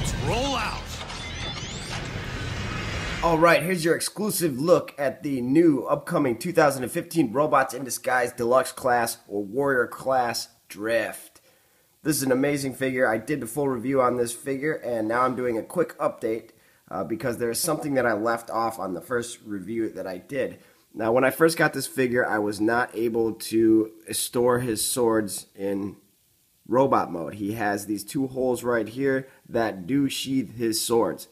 Autobots, roll out! Alright, here's your exclusive look at the new upcoming 2015 Robots in Disguise Deluxe Class or Warrior Class Drift. This is an amazing figure. I did the full review on this figure, and now I'm doing a quick update because there's something that I left off on the first review that I did. Now, when I first got this figure, I was not able to store his swords in robot mode. He has these two holes right here that do sheath his swords.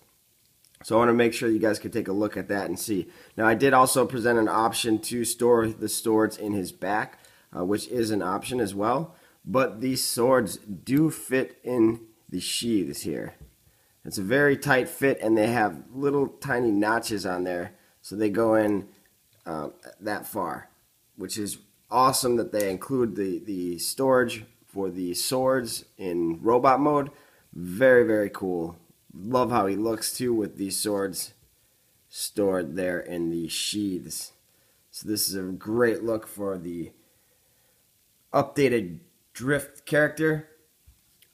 So I want to make sure you guys can take a look at that and see. Now, I did also present an option to store the swords in his back, which is an option as well. But these swords do fit in the sheaths here. It's a very tight fit, and they have little tiny notches on there, so they go in that far, which is awesome that they include the storage for the swords in robot mode. Very, very cool. Love how he looks too with these swords stored there in the sheaths. So this is a great look for the updated Drift character.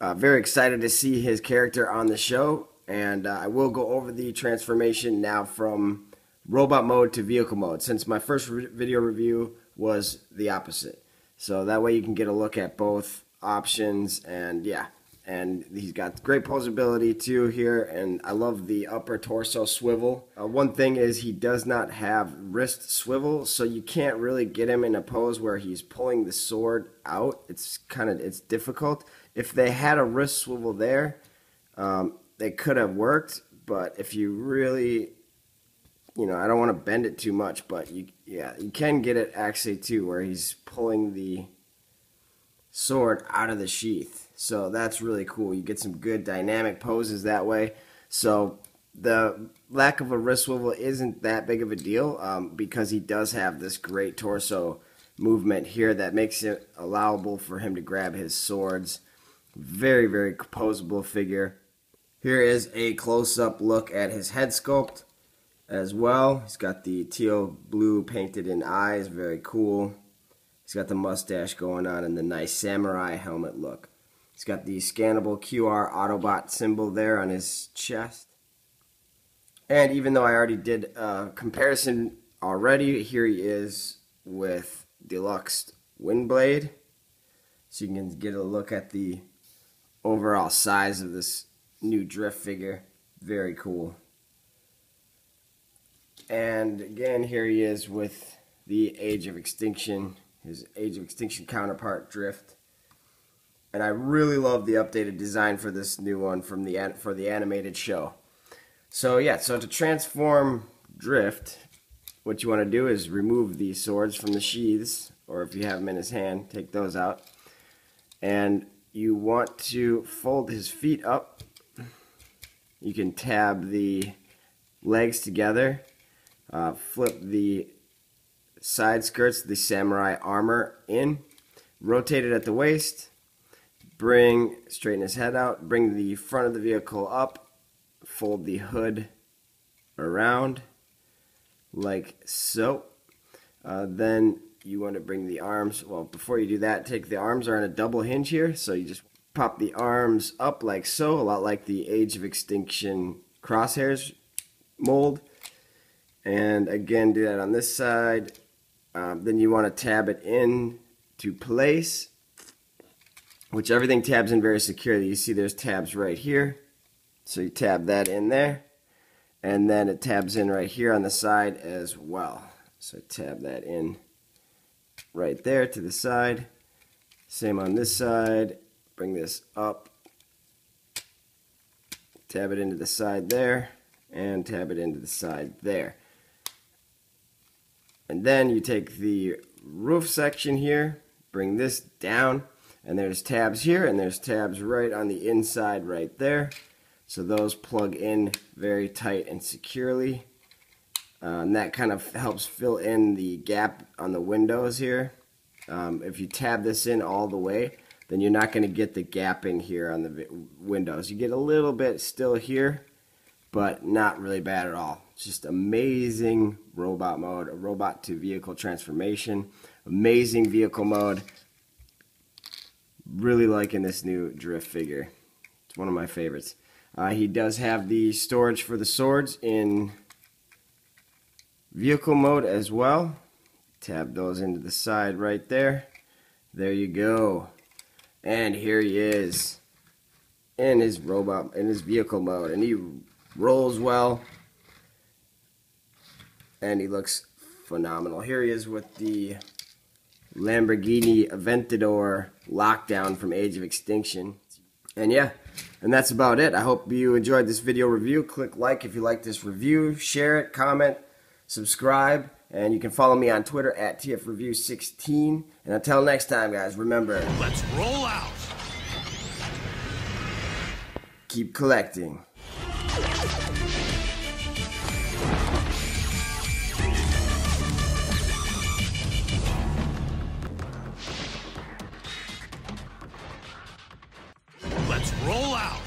Very excited to see his character on the show, and I will go over the transformation now from robot mode to vehicle mode, since my first video review was the opposite. So that way you can get a look at both options, and yeah. And he's got great posability too here, and I love the upper torso swivel. One thing is he does not have wrist swivel, so you can't really get him in a pose where he's pulling the sword out. It's difficult. If they had a wrist swivel there, they could have worked. But if you really, I don't want to bend it too much, but you can get it actually too, where he's pulling the sword out of the sheath. So that's really cool. You get some good dynamic poses that way. So the lack of a wrist swivel isn't that big of a deal because he does have this great torso movement here that makes it allowable for him to grab his swords. Very, very posable figure. Here is a close-up look at his head sculpt as well. He's got the teal blue painted in eyes. Very cool. He's got the mustache going on and the nice samurai helmet look. He's got the scannable QR Autobot symbol there on his chest. And even though I already did a comparison already, here he is with Deluxe Windblade. So you can get a look at the overall size of this new Drift figure. Very cool. And again, here he is with the Age of Extinction, his Age of Extinction counterpart Drift. And I really love the updated design for this new one for the animated show. So yeah, so to transform Drift, what you want to do is remove the swords from the sheaths, or if you have them in his hand, take those out. And you want to fold his feet up. You can tab the legs together, flip the side skirts, the samurai armor in, rotate it at the waist, straighten his head out, bring the front of the vehicle up, fold the hood around like so. Then you want to bring the arms, well, before you do that, the arms are on a double hinge here, so you just pop the arms up like so, a lot like the Age of Extinction crosshairs mold. And again, do that on this side. Then you want to tab it in to place, which everything tabs in very securely. You see there's tabs right here. So you tab that in there. And then it tabs in right here on the side as well. So tab that in right there to the side. Same on this side. Bring this up. Tab it into the side there. And tab it into the side there. And then you take the roof section here. Bring this down. And there's tabs here, and there's tabs right on the inside right there. So those plug in very tight and securely. And that kind of helps fill in the gap on the windows here. If you tab this in all the way, then you're not going to get the gapping here on the windows. You get a little bit still here, but not really bad at all. It's just amazing robot mode, a robot to vehicle transformation, amazing vehicle mode. Really liking this new Drift figure. It's one of my favorites. He does have the storage for the swords in vehicle mode as well. Tab those into the side right there. There you go. And here he is in his vehicle mode, and he rolls well, and he looks phenomenal. Here he is with the Lamborghini Aventador lockdown from Age of Extinction. And yeah, and that's about it. I hope you enjoyed this video review. Click like if you like this review, share it, comment, subscribe, and you can follow me on Twitter at TFReview16. And until next time, guys, remember, let's roll out. Keep collecting. Let's roll out.